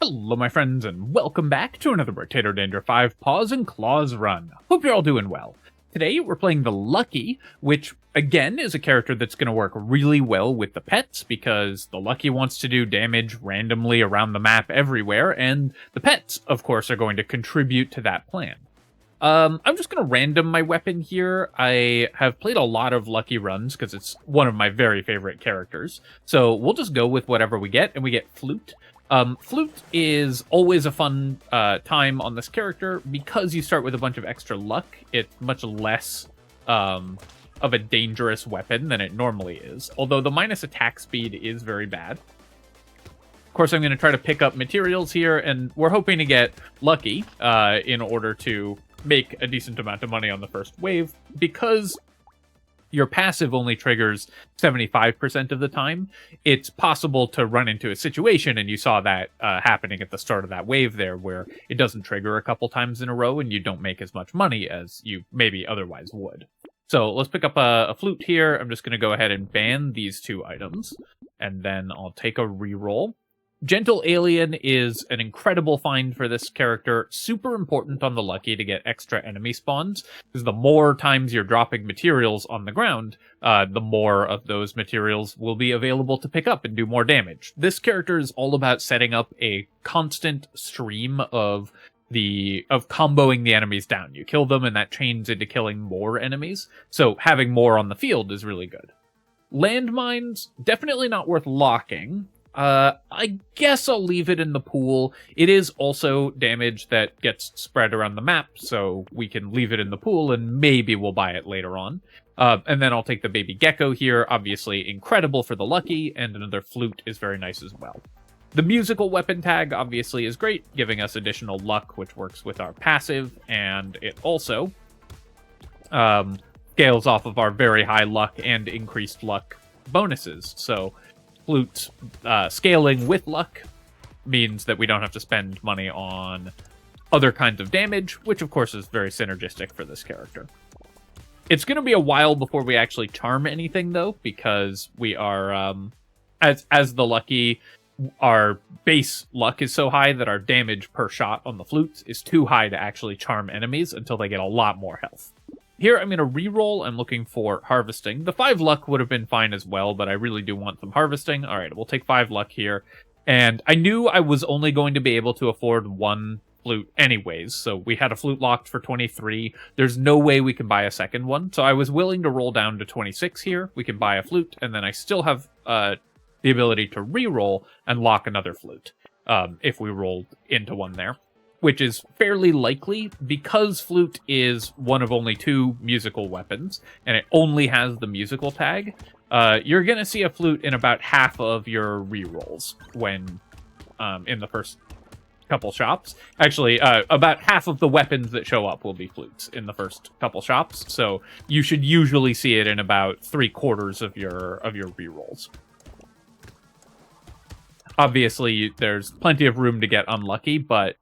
Hello, my friends, and welcome back to another Brotato Danger 5 Paws and Claws run. Hope you're all doing well. Today, we're playing the Lucky, which, again, is a character that's going to work really well with the pets, because the Lucky wants to do damage randomly around the map everywhere, and the pets, of course, are going to contribute to that plan. I'm just going to random my weapon here. I have played a lot of Lucky runs, because it's one of my very favorite characters. So we'll just go with whatever we get, and we get Flute. Flute is always a fun time on this character because you start with a bunch of extra luck. It's much less of a dangerous weapon than it normally is, although the minus attack speed is very bad. Of course, I'm going to try to pick up materials here, and we're hoping to get lucky in order to make a decent amount of money on the first wave, because your passive only triggers 75% of the time. It's possible to run into a situation, and you saw that happening at the start of that wave there, where it doesn't trigger a couple times in a row, and you don't make as much money as you maybe otherwise would. So let's pick up a flute here. I'm just going to go ahead and ban these two items, and then I'll take a reroll. Gentle Alien is an incredible find for this character. Super important on the Lucky to get extra enemy spawns, because the more times you're dropping materials on the ground, the more of those materials will be available to pick up and do more damage. This character is all about setting up a constant stream of comboing the enemies down. You kill them, and that chains into killing more enemies, so having more on the field is really good. Landmines, definitely not worth locking. I guess I'll leave it in the pool. It is also damage that gets spread around the map, so we can leave it in the pool, and maybe we'll buy it later on. And then I'll take the baby gecko here, obviously incredible for the Lucky, and another flute is very nice as well. The musical weapon tag obviously is great, giving us additional luck, which works with our passive, and it also scales off of our very high luck and increased luck bonuses, so Flute scaling with luck means that we don't have to spend money on other kinds of damage, which of course is very synergistic for this character. It's going to be a while before we actually charm anything, though, because we are, as the Lucky, our base luck is so high that our damage per shot on the flutes is too high to actually charm enemies until they get a lot more health. Here, I'm going to reroll. I'm looking for harvesting. The 5 luck would have been fine as well, but I really do want some harvesting. All right, we'll take 5 luck here. And I knew I was only going to be able to afford 1 flute anyways, so we had a flute locked for 23. There's no way we can buy a second one, so I was willing to roll down to 26 here. We can buy a flute, and then I still have the ability to reroll and lock another flute if we rolled into one there, which is fairly likely because Flute is one of only 2 musical weapons, and it only has the musical tag. You're going to see a Flute in about half of your rerolls when in the first couple shops. Actually, about half of the weapons that show up will be Flutes in the first couple shops, so you should usually see it in about 3/4 of your rerolls. Obviously, there's plenty of room to get unlucky, but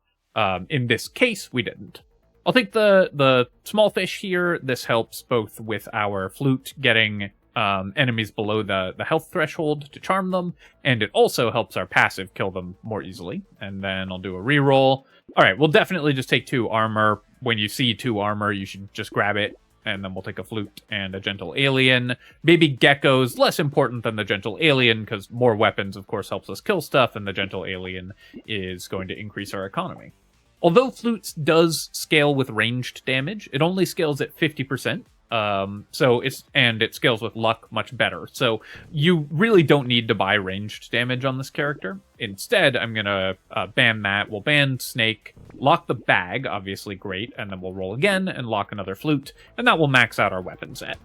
in this case, we didn't. I'll take the small fish here. This helps both with our flute getting enemies below the health threshold to charm them, and it also helps our passive kill them more easily. And then I'll do a reroll. All right, we'll definitely just take 2 armor. When you see 2 armor, you should just grab it, and then we'll take a flute and a gentle alien. Baby gecko's less important than the gentle alien, because more weapons, of course, helps us kill stuff, and the gentle alien is going to increase our economy. Although Flutes does scale with ranged damage, it only scales at 50%. And it scales with luck much better. So you really don't need to buy ranged damage on this character. Instead, I'm gonna ban that. We'll ban Snake, lock the bag, obviously great, and then we'll roll again and lock another flute, and that will max out our weapon set.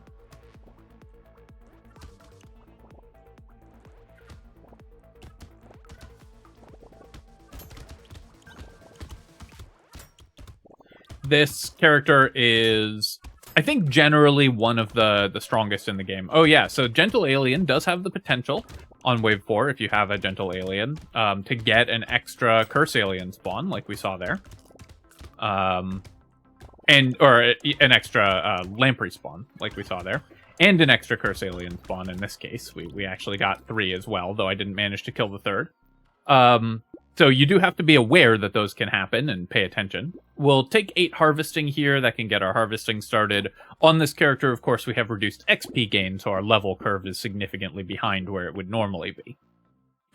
This character is, I think, generally one of the strongest in the game. Oh yeah, so Gentle Alien does have the potential on Wave 4, if you have a Gentle Alien, to get an extra Curse Alien spawn, like we saw there. Or an extra Lamprey spawn, like we saw there. and an extra Curse Alien spawn in this case. We actually got 3 as well, though I didn't manage to kill the 3rd. So you do have to be aware that those can happen and pay attention. We'll take 8 harvesting here. That can get our harvesting started. On this character, of course, we have reduced XP gain, so our level curve is significantly behind where it would normally be.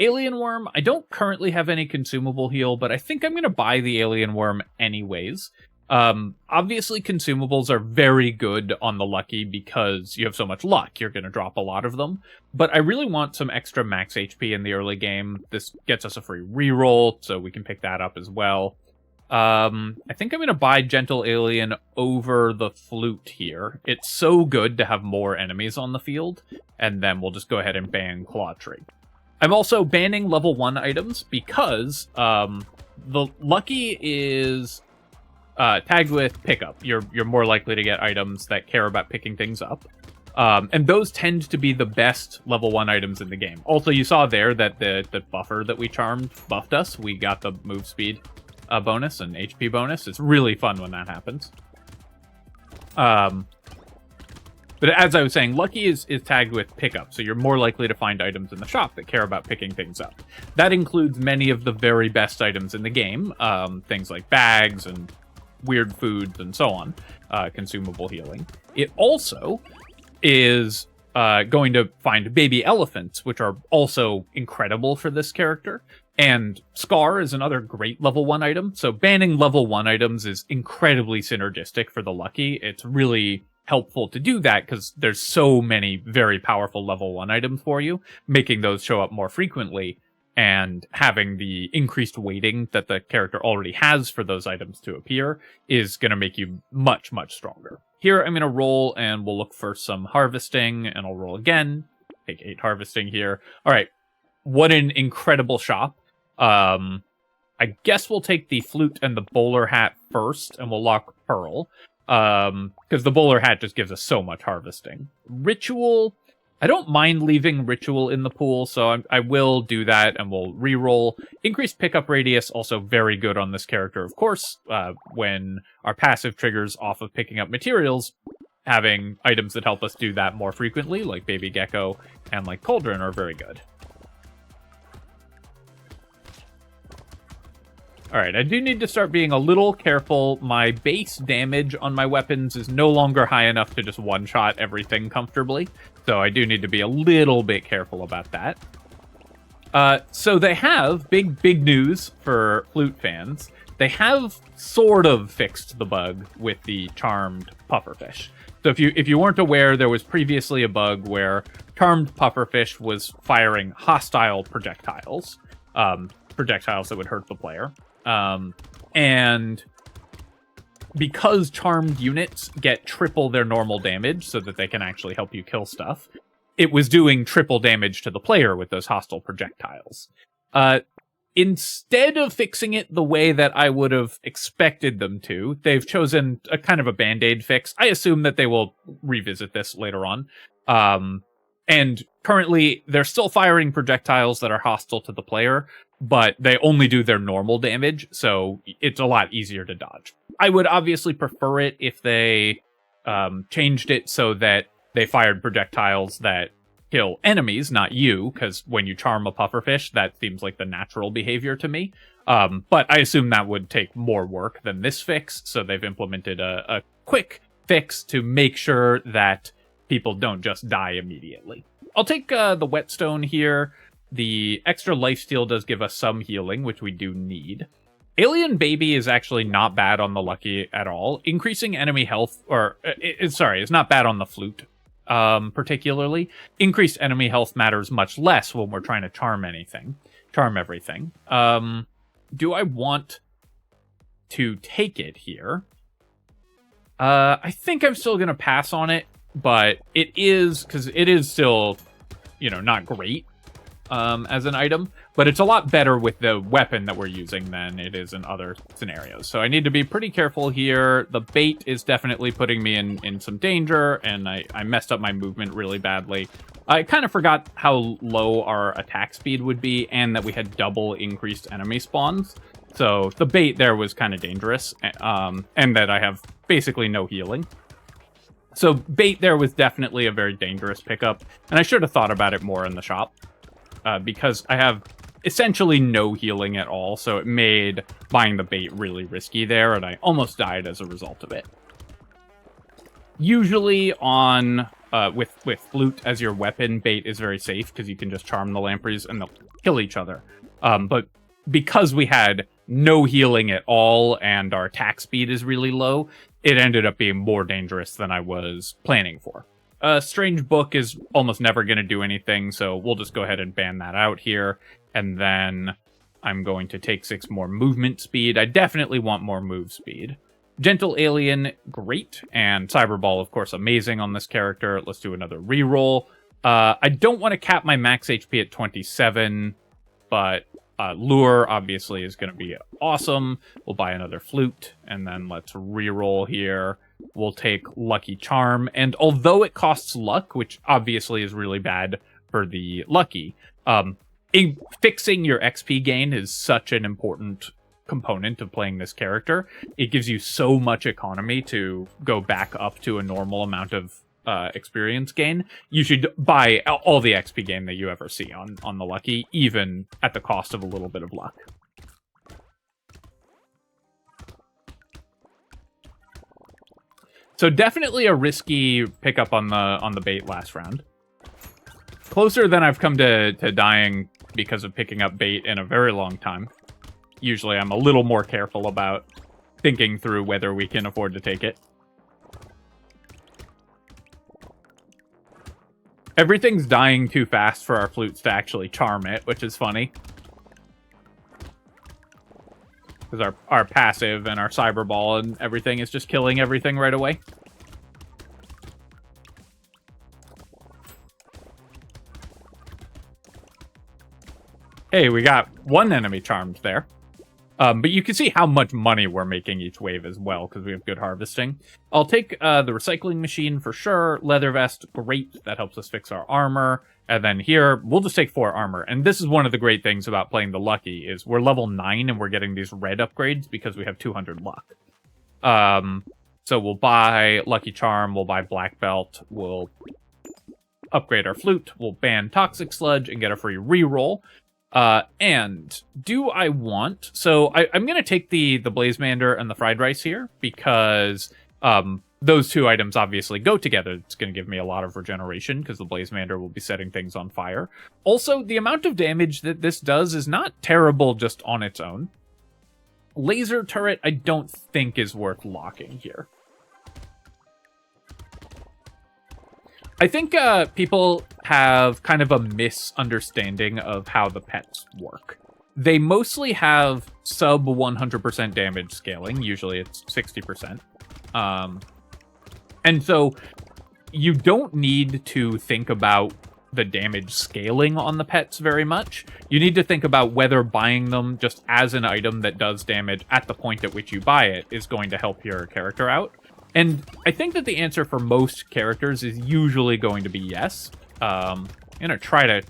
Alien Worm, I don't currently have any consumable heal, but I think I'm going to buy the Alien Worm anyways. Obviously, consumables are very good on the Lucky because you have so much luck. You're going to drop a lot of them. But I really want some extra max HP in the early game. This gets us a free reroll, so we can pick that up as well. I think I'm going to buy Gentle Alien over the Flute here. It's so good to have more enemies on the field, and then we'll just go ahead and ban Claw Tree. I'm also banning level 1 items because the Lucky is tagged with pickup. You're more likely to get items that care about picking things up. And those tend to be the best level 1 items in the game. Also, you saw there that the buffer that we charmed buffed us. We got the move speed bonus and HP bonus. It's really fun when that happens. But as I was saying, Lucky is tagged with pickup, so you're more likely to find items in the shop that care about picking things up. That includes many of the very best items in the game, things like bags and weird foods and so on, consumable healing. It also is going to find baby elephants, which are also incredible for this character. And Scar is another great level 1 item, so banning level 1 items is incredibly synergistic for the Lucky. It's really helpful to do that because there's so many very powerful level 1 items for you. Making those show up more frequently and having the increased weighting that the character already has for those items to appear is going to make you much, much stronger. Here I'm going to roll and we'll look for some harvesting, and I'll roll again. Take 8 harvesting here. All right, what an incredible shop. I guess we'll take the Flute and the bowler hat first, and we'll lock Pearl. Because the bowler hat just gives us so much harvesting. Ritual, I don't mind leaving Ritual in the pool, so I will do that, and we'll reroll. Increased pickup radius, also very good on this character, of course. When our passive triggers off of picking up materials, having items that help us do that more frequently, like Baby Gecko and like Cauldron, are very good. Alright, I do need to start being a little careful. My base damage on my weapons is no longer high enough to just one-shot everything comfortably, so I do need to be a little bit careful about that. So they have, big news for Flute fans, they have sort of fixed the bug with the charmed pufferfish. So if you weren't aware, there was previously a bug where charmed pufferfish was firing hostile projectiles, projectiles that would hurt the player. And because charmed units get triple their normal damage so that they can actually help you kill stuff, it was doing triple damage to the player with those hostile projectiles. Instead of fixing it the way that I would have expected them to, they've chosen a kind of a band-aid fix. I assume that they will revisit this later on. And currently, they're still firing projectiles that are hostile to the player, but they only do their normal damage, so it's a lot easier to dodge. I would obviously prefer it if they changed it so that they fired projectiles that kill enemies, not you, because when you charm a pufferfish, that seems like the natural behavior to me. But I assume that would take more work than this fix, so they've implemented a quick fix to make sure that people don't just die immediately. I'll take the whetstone here. The extra lifesteal does give us some healing, which we do need. Alien Baby is actually not bad on the Lucky at all. Increasing enemy health, it's not bad on the Flute, particularly. Increased enemy health matters much less when we're trying to charm everything. Do I want to take it here? I think I'm still going to pass on it, but it is, because it is still, not great. As an item, but it's a lot better with the weapon that we're using than it is in other scenarios. So I need to be pretty careful here. The bait is definitely putting me in some danger, and I messed up my movement really badly. I kind of forgot how low our attack speed would be, and that we had double increased enemy spawns. So the bait there was kind of dangerous, and that I have basically no healing. So bait there was definitely a very dangerous pickup, and I should have thought about it more in the shop. Because I have essentially no healing at all, so it made buying the bait really risky there, and I almost died as a result of it. Usually on with Flute as your weapon, bait is very safe because you can just charm the lampreys and they'll kill each other. But because we had no healing at all and our attack speed is really low, it ended up being more dangerous than I was planning for. Strange Book is almost never going to do anything, so we'll just go ahead and ban that out here. And then I'm going to take 6 more movement speed. I definitely want more move speed. Gentle Alien, great. And Cyberball, of course, amazing on this character. Let's do another reroll. I don't want to cap my max HP at 27, but Lure, obviously, is going to be awesome. We'll buy another Flute, and then let's reroll here. We'll take Lucky Charm, and although it costs luck, which obviously is really bad for the Lucky, fixing your XP gain is such an important component of playing this character. It gives you so much economy to go back up to a normal amount of experience gain. You should buy all the XP gain that you ever see on the Lucky, even at the cost of a little bit of luck. So definitely a risky pickup on the bait last round. Closer than I've come to dying because of picking up bait in a very long time. Usually I'm a little more careful about thinking through whether we can afford to take it. Everything's dying too fast for our Flutes to actually charm it, which is funny. Because our passive and our Cyberball and everything is just killing everything right away. Hey, we got one enemy charmed there. But you can see how much money we're making each wave as well, because we have good harvesting. I'll take the recycling machine for sure. Leather vest, great. That helps us fix our armor. And then here, we'll just take 4 armor. And this is one of the great things about playing the Lucky, is we're level 9 and we're getting these red upgrades because we have 200 luck. So we'll buy Lucky Charm, we'll buy Black Belt, we'll upgrade our Flute, we'll ban Toxic Sludge and get a free reroll. And do I want... So I'm going to take the Blazemander and the Fried Rice here because those 2 items obviously go together. It's going to give me a lot of regeneration because the Blazemander will be setting things on fire. Also, the amount of damage that this does is not terrible just on its own. Laser Turret I don't think is worth locking here. I think people have kind of a misunderstanding of how the pets work. They mostly have sub 100% damage scaling. Usually it's 60%. And so you don't need to think about the damage scaling on the pets very much. You need to think about whether buying them just as an item that does damage at the point at which you buy it is going to help your character out. And I think that the answer for most characters is usually going to be yes. I'm going to try to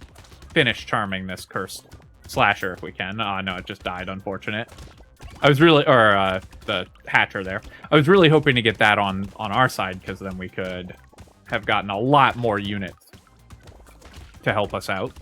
finish charming this cursed slasher if we can. Oh, no, it just died, unfortunate. I was really... Or, the hatcher there. I was really hoping to get that on our side, because then we could have gotten a lot more units to help us out.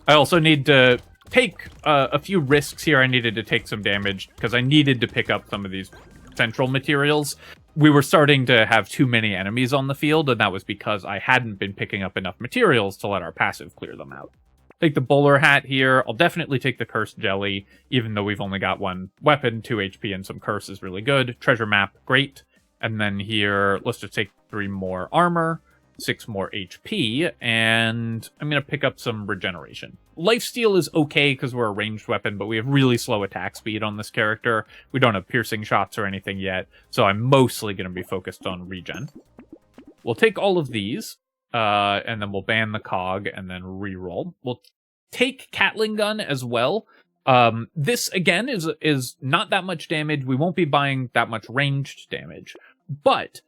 I also need to take a few risks here. I needed to take some damage, because I needed to pick up some of these central materials. We were starting to have too many enemies on the field, and that was because I hadn't been picking up enough materials to let our passive clear them out. Take the bowler hat here. I'll definitely take the cursed jelly, even though we've only got 1 weapon. 2 HP and some curse is really good. Treasure map, great. And then here, let's just take 3 more armor, 6 more HP, and I'm going to pick up some regeneration. Lifesteal is okay because we're a ranged weapon, but we have really slow attack speed on this character. We don't have piercing shots or anything yet, so I'm mostly going to be focused on regen. We'll take all of these, and then we'll ban the cog and then reroll. We'll take Catling Gun as well. This, again, is not that much damage. We won't be buying that much ranged damage, but...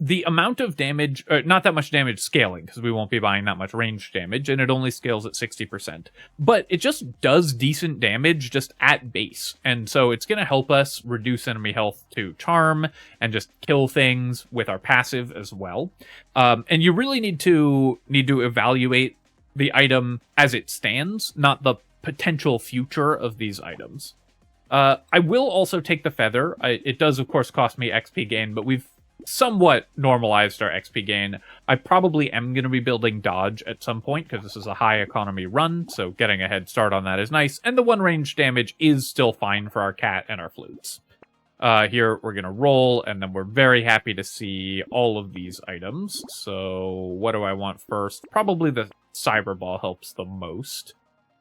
the amount of damage, not that much damage scaling, because we won't be buying that much range damage, and it only scales at 60%. But it just does decent damage just at base, and so it's going to help us reduce enemy health to charm, and just kill things with our passive as well. And you really need to evaluate the item as it stands, not the potential future of these items. I will also take the feather. It does, of course, cost me XP gain, but we've somewhat normalized our XP gain. I probably am going to be building dodge at some point, because this is a high economy run, so getting a head start on that is nice, and the one range damage is still fine for our cat and our flutes. Here, we're going to roll, and then we're very happy to see all of these items. So, what do I want first? Probably the Cyber Ball helps the most.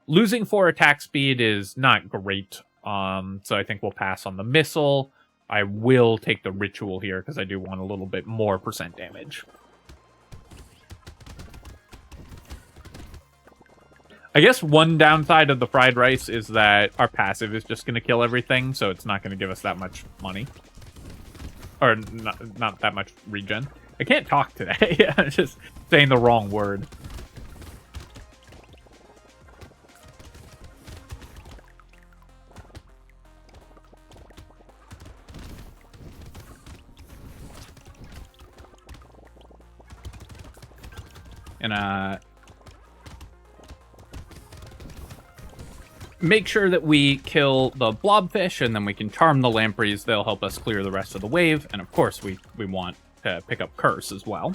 Losing 4 attack speed is not great, so I think we'll pass on the missile. I will take the ritual here, because I do want a little bit more % damage. I guess one downside of the fried rice is that our passive is just going to kill everything, so it's not going to give us that much money. Or not that much regen. I can't talk today. I'm just saying the wrong word. And make sure that we kill the blobfish, and then we can charm the lampreys. They'll help us clear the rest of the wave. And of course, we want to pick up curse as well.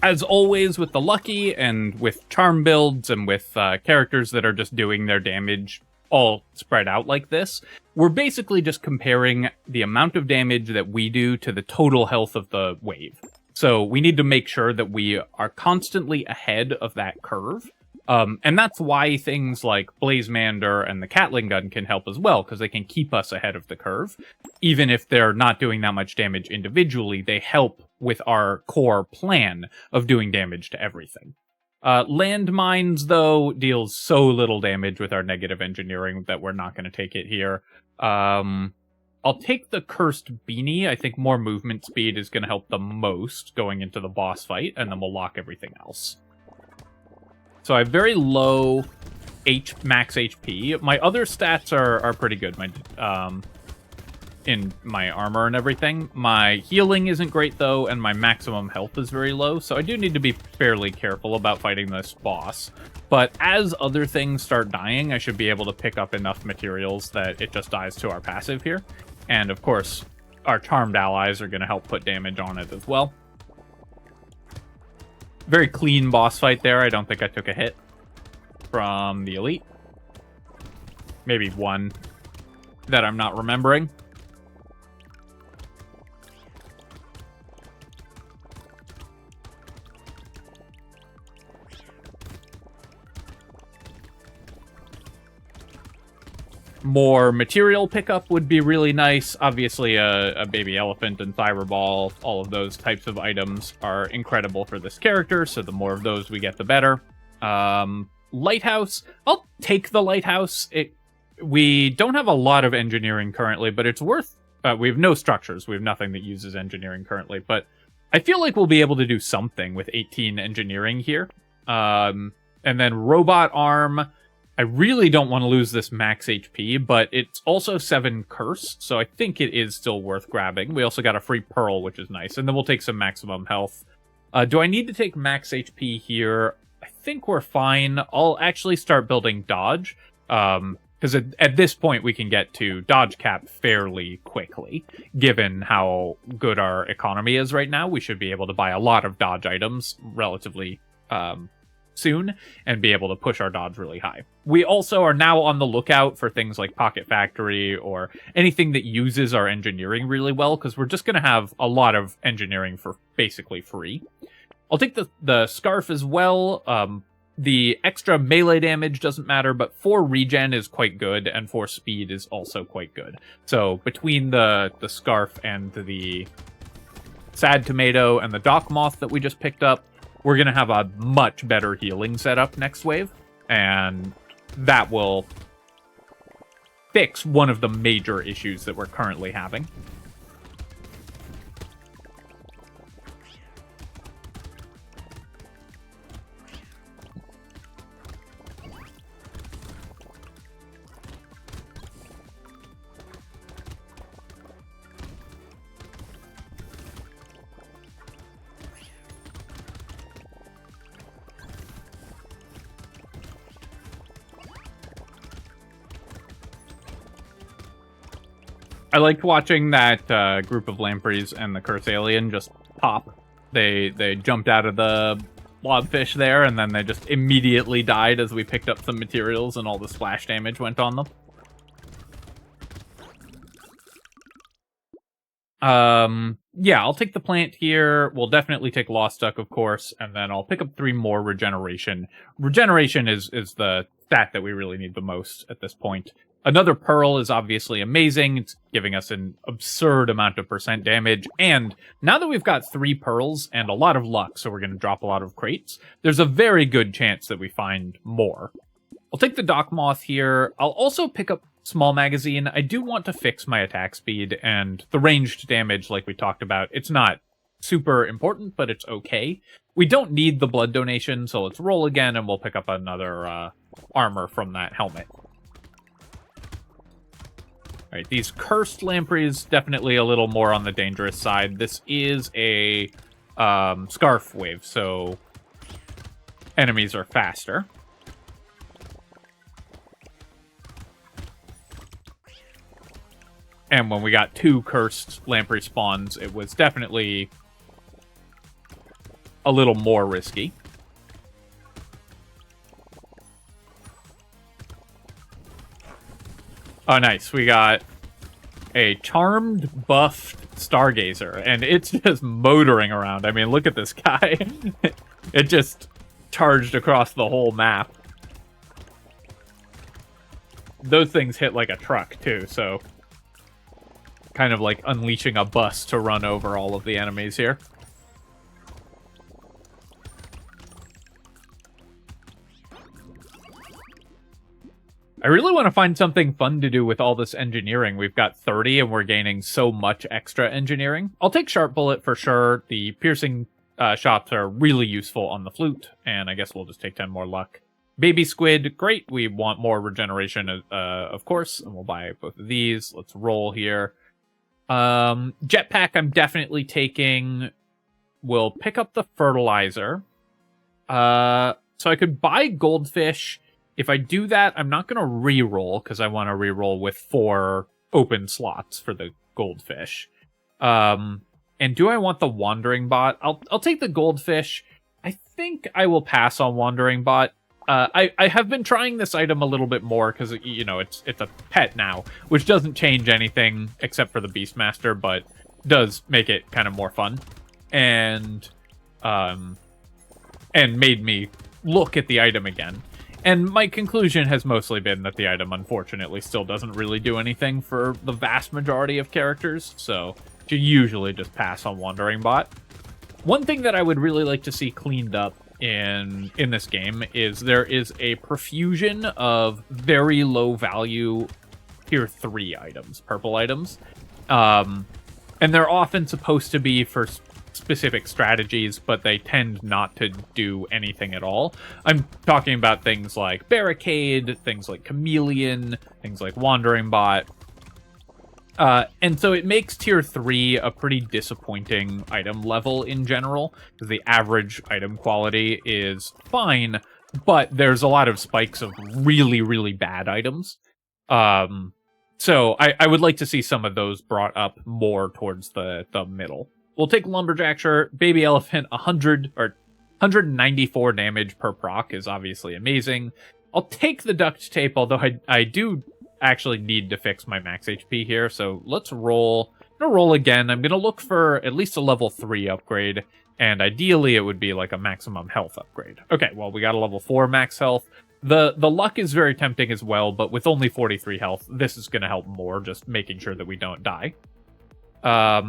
As always with the lucky and with charm builds and with characters that are just doing their damage all spread out like this, we're basically just comparing the amount of damage that we do to the total health of the wave. So we need to make sure that we are constantly ahead of that curve. And that's why things like Blazemander and the Catling Gun can help as well, because they can keep us ahead of the curve. Even if they're not doing that much damage individually, they help with our core plan of doing damage to everything. Landmines, though, deals so little damage with our negative engineering that we're not going to take it here. I'll take the Cursed Beanie. I think more movement speed is going to help the most going into the boss fight, and then we'll lock everything else. So I have very low max HP. My other stats are pretty good. In my armor and everything. My healing isn't great, though, and my maximum health is very low, so I do need to be fairly careful about fighting this boss. But as other things start dying, I should be able to pick up enough materials that it just dies to our passive here. And, of course, our charmed allies are going to help put damage on it as well. Very clean boss fight there. I don't think I took a hit from the elite. Maybe one that I'm not remembering. More material pickup would be really nice. Obviously, a baby elephant and cyber ball, all of those types of items are incredible for this character, so the more of those we get, the better. Lighthouse. I'll take the lighthouse. We don't have a lot of engineering currently, but it's worth... we have no structures. We have nothing that uses engineering currently, but I feel like we'll be able to do something with 18 engineering here. And then robot arm... I really don't want to lose this max HP, but it's also 7 curse, so I think it is still worth grabbing. We also got a free pearl, which is nice, and then we'll take some maximum health. Do I need to take max HP here? I think we're fine. I'll actually start building dodge, because at this point we can get to dodge cap fairly quickly. Given how good our economy is right now, we should be able to buy a lot of dodge items relatively soon and be able to push our dodge really high. We also are now on the lookout for things like Pocket Factory or anything that uses our engineering really well, because we're just going to have a lot of engineering for basically free. I'll take the scarf as well. The extra melee damage doesn't matter, but 4 regen is quite good, and 4 speed is also quite good. So between the scarf and the sad tomato and the dock moth that we just picked up, we're going to have a much better healing setup next wave, and that will fix one of the major issues that we're currently having. I liked watching that group of lampreys and the curse alien just pop. They jumped out of the blobfish there, and then they just immediately died as we picked up some materials and all the splash damage went on them. Yeah, I'll take the plant here. We'll definitely take Lost Duck, of course, and then I'll pick up 3 more regeneration. Regeneration is the stat that we really need the most at this point. Another Pearl is obviously amazing. It's giving us an absurd amount of % damage. And now that we've got 3 Pearls and a lot of luck, so we're going to drop a lot of crates, there's a very good chance that we find more. I'll take the Dock Moth here. I'll also pick up Small Magazine. I do want to fix my attack speed and the ranged damage like we talked about. It's not super important, but it's okay. We don't need the blood donation, so let's roll again and we'll pick up another armor from that helmet. Alright, these cursed lampreys, definitely a little more on the dangerous side. This is a scarf wave, so enemies are faster. And when we got 2 cursed lamprey spawns, it was definitely a little more risky. Oh, nice. We got a charmed, buffed stargazer, and it's just motoring around. I mean, look at this guy. It just charged across the whole map. Those things hit like a truck, too, so kind of like unleashing a bus to run over all of the enemies here. I really want to find something fun to do with all this engineering. We've got 30 and we're gaining so much extra engineering. I'll take Sharp Bullet for sure. The piercing shots are really useful on the flute, and I guess we'll just take 10 more luck. Baby Squid, great. We want more regeneration, of course, and we'll buy both of these. Let's roll here. Jetpack I'm definitely taking. We'll pick up the fertilizer. So I could buy Goldfish. If I do that, I'm not going to re-roll, because I want to re-roll with 4 open slots for the Goldfish. And do I want the Wandering Bot? I'll take the Goldfish. I think I will pass on Wandering Bot. I have been trying this item a little bit more, because, you know, it's a pet now, which doesn't change anything except for the Beastmaster, but does make it kind of more fun. And made me look at the item again. And my conclusion has mostly been that the item, unfortunately, still doesn't really do anything for the vast majority of characters, so you usually just pass on Wandering Bot. One thing that I would really like to see cleaned up in this game is there is a profusion of very low value tier 3 items, purple items. And they're often supposed to be for specific strategies, but they tend not to do anything at all. I'm talking about things like Barricade, things like Chameleon, things like Wandering Bot. And so it makes tier 3 a pretty disappointing item level in general, because the average item quality is fine, but there's a lot of spikes of really, really bad items. So I would like to see some of those brought up more towards the middle. We'll take Lumberjack shirt. Baby Elephant, 194 damage per proc is obviously amazing. I'll take the duct tape, although I do actually need to fix my max HP here, so let's roll. I'm gonna roll again. I'm gonna look for at least a level 3 upgrade, and ideally it would be like a maximum health upgrade. Okay, well, we got a level 4 max health. The luck is very tempting as well, but with only 43 health, this is gonna help more, just making sure that we don't die.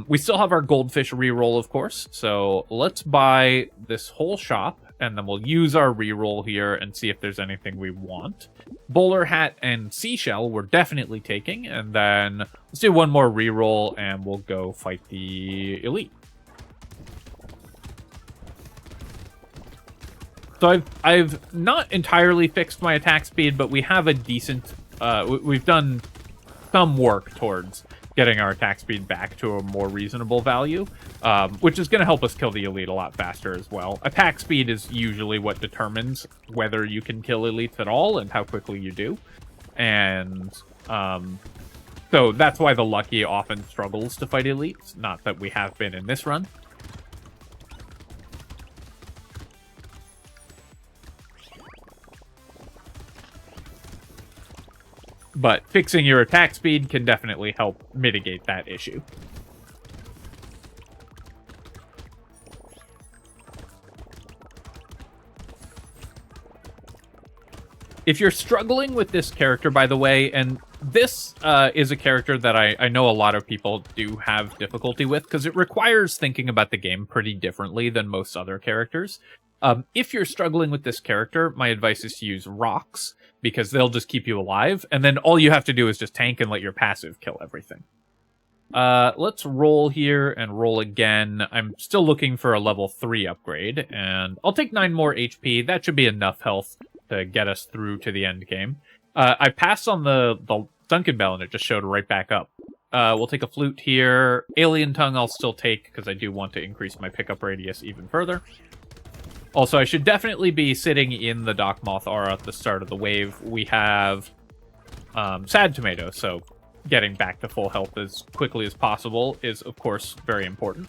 We still have our Goldfish reroll, of course, so let's buy this whole shop, and then we'll use our reroll here and see if there's anything we want. Bowler Hat and Seashell we're definitely taking, and then let's do one more reroll, and we'll go fight the Elite. So I've not entirely fixed my attack speed, but we have a decent... we've done some work towards getting our attack speed back to a more reasonable value, which is going to help us kill the Elite a lot faster as well. Attack speed is usually what determines whether you can kill Elites at all and how quickly you do. And So that's why the Lucky often struggles to fight elites. Not that we have been in this run. But fixing your attack speed can definitely help mitigate that issue. If you're struggling with this character, by the way, and this is a character that I know a lot of people do have difficulty with, because it requires thinking about the game pretty differently than most other characters. If you're struggling with this character, my advice is to use rocks, because they'll just keep you alive, and then all you have to do is just tank and let your passive kill everything. Let's roll here and roll again. I'm still looking for a level 3 upgrade, and I'll take 9 more HP. That should be enough health to get us through to the end game. I passed on the Duncan Bell, and it just showed right back up. We'll take a Flute here. Alien Tongue I'll still take, because I do want to increase my pickup radius even further. Also, I should definitely be sitting in the Doc Moth aura at the start of the wave. We have Sad Tomato, so getting back to full health as quickly as possible is, of course, very important.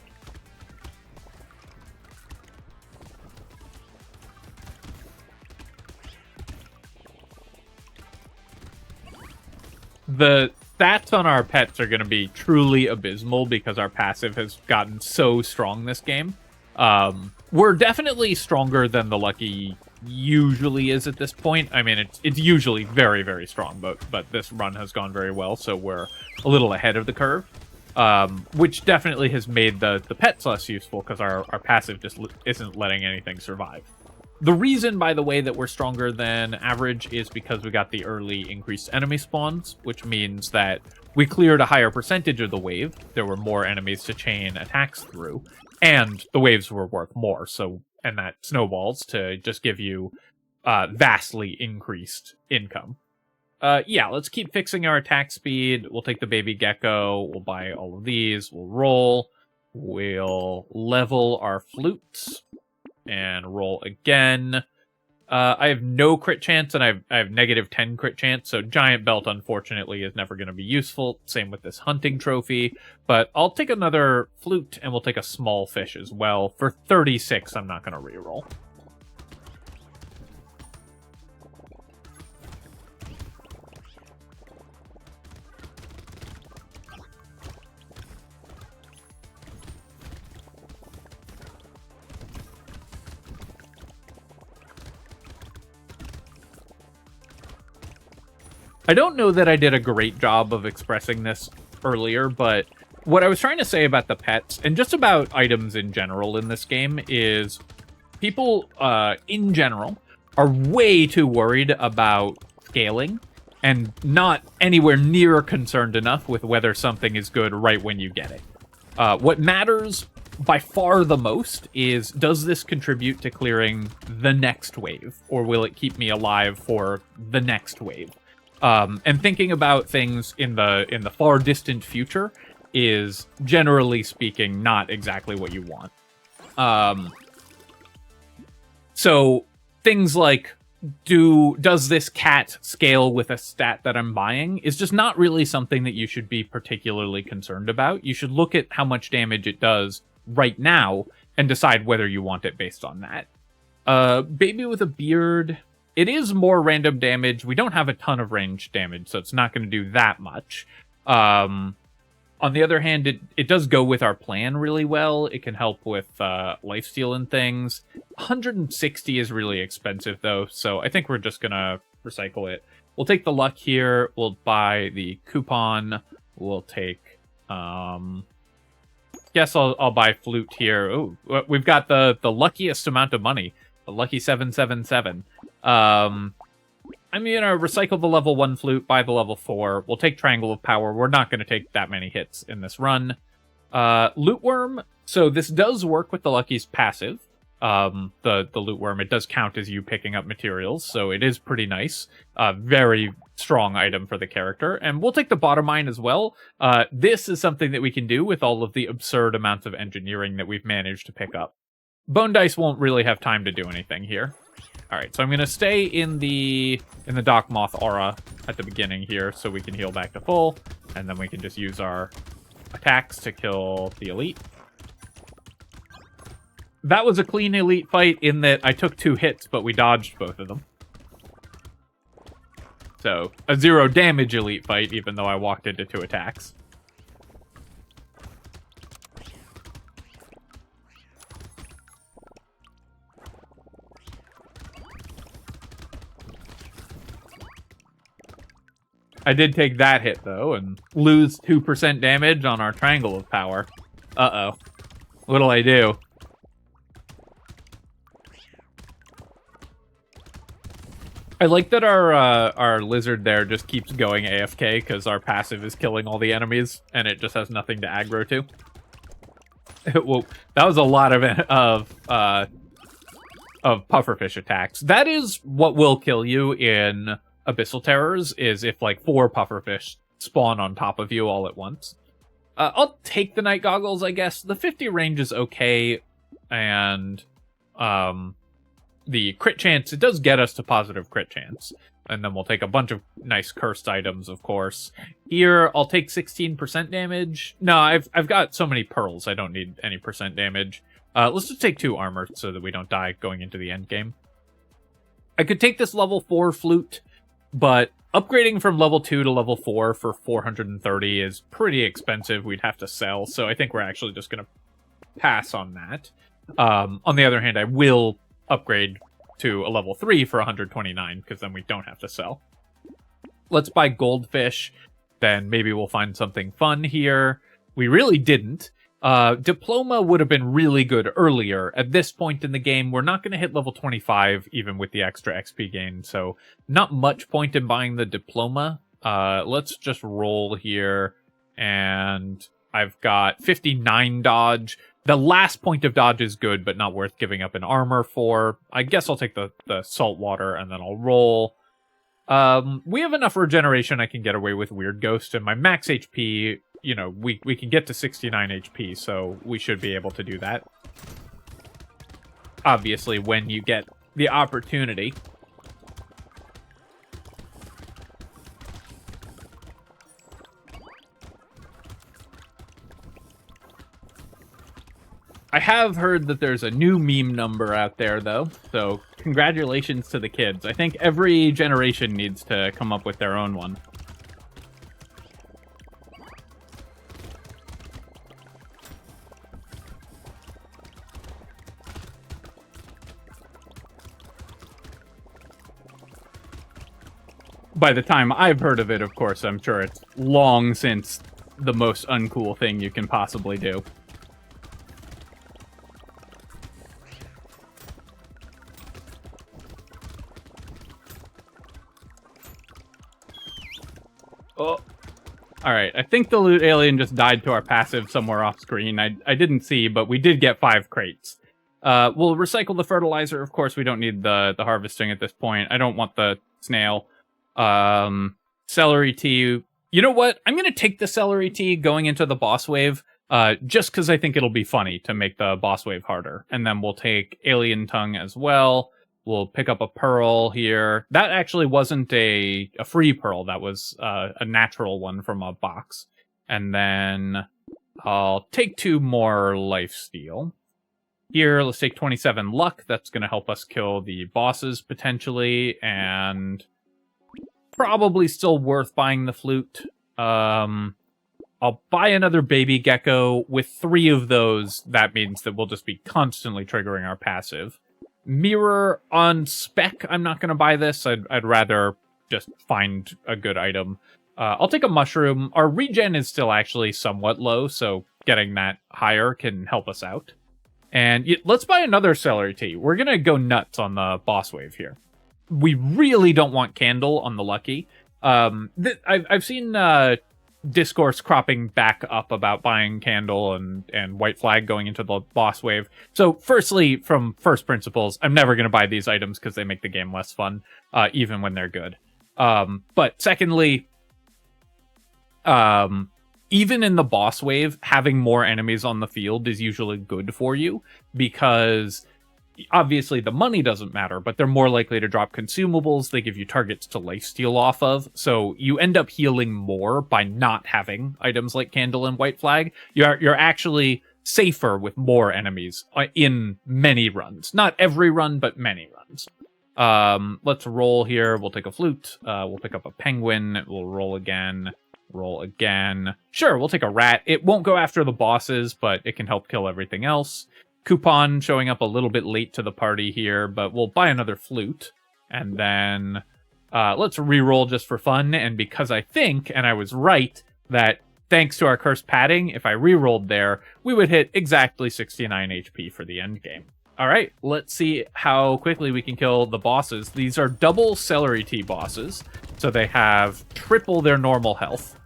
The stats on our pets are going to be truly abysmal because our passive has gotten so strong this game. We're definitely stronger than the Lucky usually is at this point. I mean, it's usually very, very strong, but this run has gone very well, so we're a little ahead of the curve, which definitely has made the pets less useful because our passive just isn't letting anything survive. The reason, by the way, that we're stronger than average is because we got the early increased enemy spawns, which means that we cleared a higher percentage of the wave. There were more enemies to chain attacks through, and the waves were worth more, and that snowballs to just give you vastly increased income. Yeah, let's keep fixing our attack speed. We'll take the baby gecko. We'll buy all of these. We'll roll. We'll level our flutes and roll again. I have no crit chance, and I have negative 10 crit chance, so Giant Belt, unfortunately, is never going to be useful. Same with this hunting trophy, but I'll take another flute, and we'll take a small fish as well. For 36, I'm not going to reroll. I don't know that I did a great job of expressing this earlier, but what I was trying to say about the pets, and just about items in general in this game, is people, in general, are way too worried about scaling, and not anywhere near concerned enough with whether something is good right when you get it. What matters by far the most is, does this contribute to clearing the next wave, or will it keep me alive for the next wave? And thinking about things in the far distant future is, generally speaking, not exactly what you want. So things like, does this cat scale with a stat that I'm buying is just not really something that you should be particularly concerned about. You should look at how much damage it does right now and decide whether you want it based on that. Baby with a beard, it is more random damage. We don't have a ton of ranged damage, so it's not going to do that much. On the other hand, it does go with our plan really well. It can help with lifesteal and things. 160 is really expensive, though, so I think we're just going to recycle it. We'll take the luck here. We'll buy the coupon. We'll take... Guess I'll buy flute here. Oh, we've got the luckiest amount of money. The lucky 777. I'm gonna recycle the level 1 flute, buy the level 4. We'll take Triangle of Power. We're not gonna take that many hits in this run. Loot Worm. So this does work with the Lucky's passive. The Loot Worm, it does count as you picking up materials, so it is pretty nice. Very strong item for the character. And we'll take the Bottom Mine as well. This is something that we can do with all of the absurd amounts of engineering that we've managed to pick up. Bone Dice won't really have time to do anything here. Alright, so I'm going to stay in the Dock Moth aura at the beginning here so we can heal back to full, and then we can just use our attacks to kill the elite. That was a clean elite fight in that I took 2 hits, but we dodged both of them. So, a 0 damage elite fight, even though I walked into 2 attacks. I did take that hit, though, and lose 2% damage on our Triangle of Power. Uh-oh. What'll I do? I like that our lizard there just keeps going AFK, because our passive is killing all the enemies, and it just has nothing to aggro to. Well, that was a lot of pufferfish attacks. That is what will kill you in Abyssal Terrors, is if like 4 pufferfish spawn on top of you all at once. I'll take the night goggles, I guess. The 50 range is okay, and the crit chance, it does get us to positive crit chance. And then we'll take a bunch of nice cursed items, of course. Here, I'll take 16% damage. No, I've got so many pearls, I don't need any percent damage. Let's just take 2 armor so that we don't die going into the end game. I could take this level 4 flute, but upgrading from level 2 to level 4 for 430 is pretty expensive. We'd have to sell, so I think we're actually just going to pass on that. On the other hand, I will upgrade to a level 3 for 129, because then we don't have to sell. Let's buy goldfish, then maybe we'll find something fun here. We really didn't. Diploma would have been really good earlier. At this point in the game, we're not going to hit level 25, even with the extra XP gain, so not much point in buying the Diploma. Let's just roll here, and I've got 59 dodge. The last point of dodge is good, but not worth giving up an armor for. I guess I'll take the salt water, and then I'll roll. We have enough regeneration I can get away with Weird Ghost, and my max HP, you know, we can get to 69 HP, so we should be able to do that. Obviously, when you get the opportunity. I have heard that there's a new meme number out there, though, so congratulations to the kids. I think every generation needs to come up with their own one. By the time I've heard of it, of course, I'm sure it's long since the most uncool thing you can possibly do. Oh. Alright, I think the loot alien just died to our passive somewhere off screen. I didn't see, but we did get 5 crates. We'll recycle the fertilizer. Of course, we don't need the harvesting at this point. I don't want the snail. Celery tea. You know what? I'm going to take the celery tea going into the boss wave, just because I think it'll be funny to make the boss wave harder. And then we'll take alien tongue as well. We'll pick up a pearl here. That actually wasn't a free pearl. That was a natural one from a box. And then I'll take 2 more lifesteal. Here, let's take 27 luck. That's going to help us kill the bosses, potentially. And probably still worth buying the flute. I'll buy another baby gecko. With 3 of those, that means that we'll just be constantly triggering our passive. Mirror on spec, I'm not going to buy this. I'd rather just find a good item. I'll take a mushroom. Our regen is still actually somewhat low, so getting that higher can help us out. And let's buy another celery tea. We're going to go nuts on the boss wave here. We really don't want candle on the lucky. I've seen discourse cropping back up about buying candle and white flag going into the boss wave. So firstly, from first principles, I'm never going to buy these items because they make the game less fun, even when they're good. But secondly, even in the boss wave, having more enemies on the field is usually good for you, because obviously the money doesn't matter, but they're more likely to drop consumables. They give you targets to lifesteal off of, so you end up healing more by not having items like Candle and White Flag. You're actually safer with more enemies in many runs. Not every run, but many runs. Let's roll here. We'll take a Flute. We'll pick up a Penguin. We'll roll again. Roll again. Sure, we'll take a Rat. It won't go after the bosses, but it can help kill everything else. Coupon showing up a little bit late to the party here, but we'll buy another Flute. And then let's re-roll just for fun. And because I think, and I was right, that thanks to our cursed padding, if I re-rolled there, we would hit exactly 69 HP for the end game. All right, let's see how quickly we can kill the bosses. These are double Celery Tea bosses, so they have triple their normal health.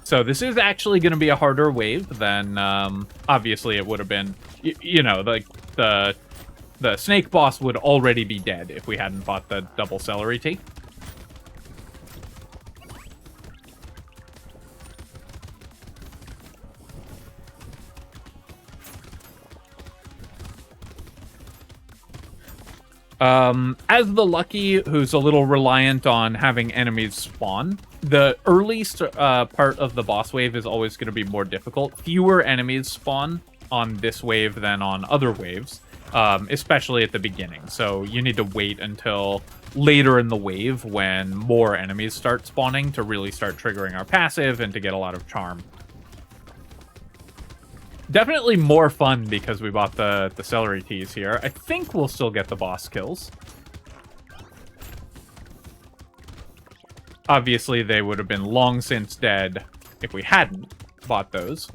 So this is actually going to be a harder wave than, obviously, it would have been. You know, the snake boss would already be dead if we hadn't bought the double Celery Tea. As the Lucky, who's a little reliant on having enemies spawn, the early part of the boss wave is always going to be more difficult. Fewer enemies spawn on this wave than on other waves, especially at the beginning. So you need to wait until later in the wave when more enemies start spawning to really start triggering our passive and to get a lot of charm. Definitely more fun because we bought the Celery Teas here. I think we'll still get the boss kills. Obviously, they would have been long since dead if we hadn't bought those.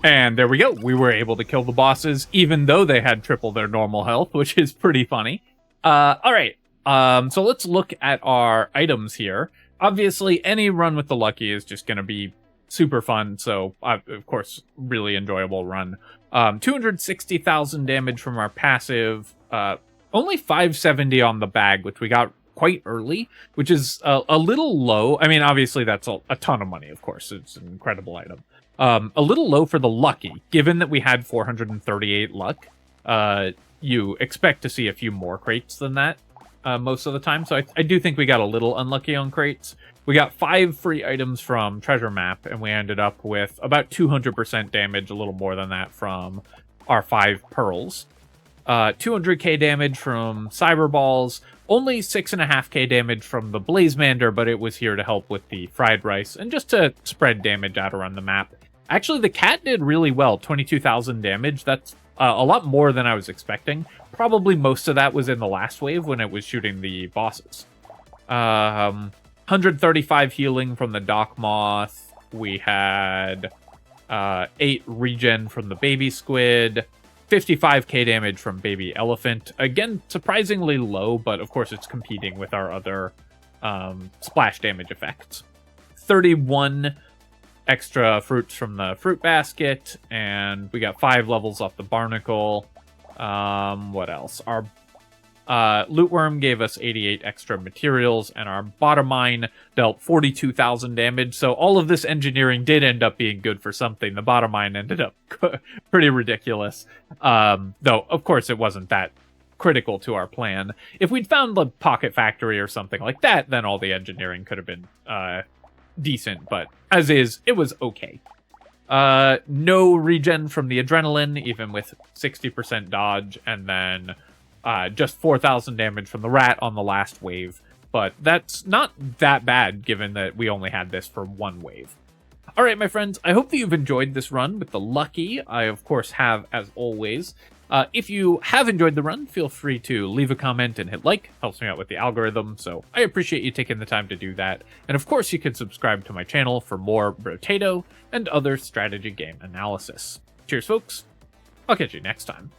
And there we go. We were able to kill the bosses, even though they had triple their normal health, which is pretty funny. All right. So let's look at our items here. Obviously, any run with the Lucky is just going to be super fun. So, of course, really enjoyable run. 260,000 damage from our passive. Only 570 on the bag, which we got quite early, which is a little low. I mean, obviously, that's a ton of money, of course. It's an incredible item. A little low for the Lucky, given that we had 438 luck. You expect to see a few more crates than that. Most of the time, so I do think we got a little unlucky on crates. We got 5 free items from Treasure Map, and we ended up with about 200% damage, a little more than that, from our 5 pearls. 200k damage from Cyber Balls, only 6.5k damage from the Blazemander, but it was here to help with the Fried Rice, and just to spread damage out around the map. Actually, the cat did really well, 22,000 damage. That's a lot more than I was expecting. Probably most of that was in the last wave when it was shooting the bosses. 135 healing from the Dock Moth. We had 8 regen from the Baby Squid. 55k damage from Baby Elephant. Again, surprisingly low, but of course it's competing with our other splash damage effects. 31 extra fruits from the fruit basket, and we got 5 levels off the barnacle. What else? Our loot worm gave us 88 extra materials, and our bottom mine dealt 42,000 damage. So all of this engineering did end up being good for something. The bottom mine ended up pretty ridiculous. Though, of course, it wasn't that critical to our plan. If we'd found the Pocket Factory or something like that, then all the engineering could have been decent, but as is, it was okay. No regen from the Adrenaline, even with 60% dodge, and then just 4,000 damage from the Rat on the last wave. But that's not that bad, given that we only had this for one wave. Alright, my friends, I hope that you've enjoyed this run with the Lucky. I, of course, have, as always. If you have enjoyed the run, feel free to leave a comment and hit like. Helps me out with the algorithm, so I appreciate you taking the time to do that. And of course, you can subscribe to my channel for more Brotato and other strategy game analysis. Cheers, folks. I'll catch you next time.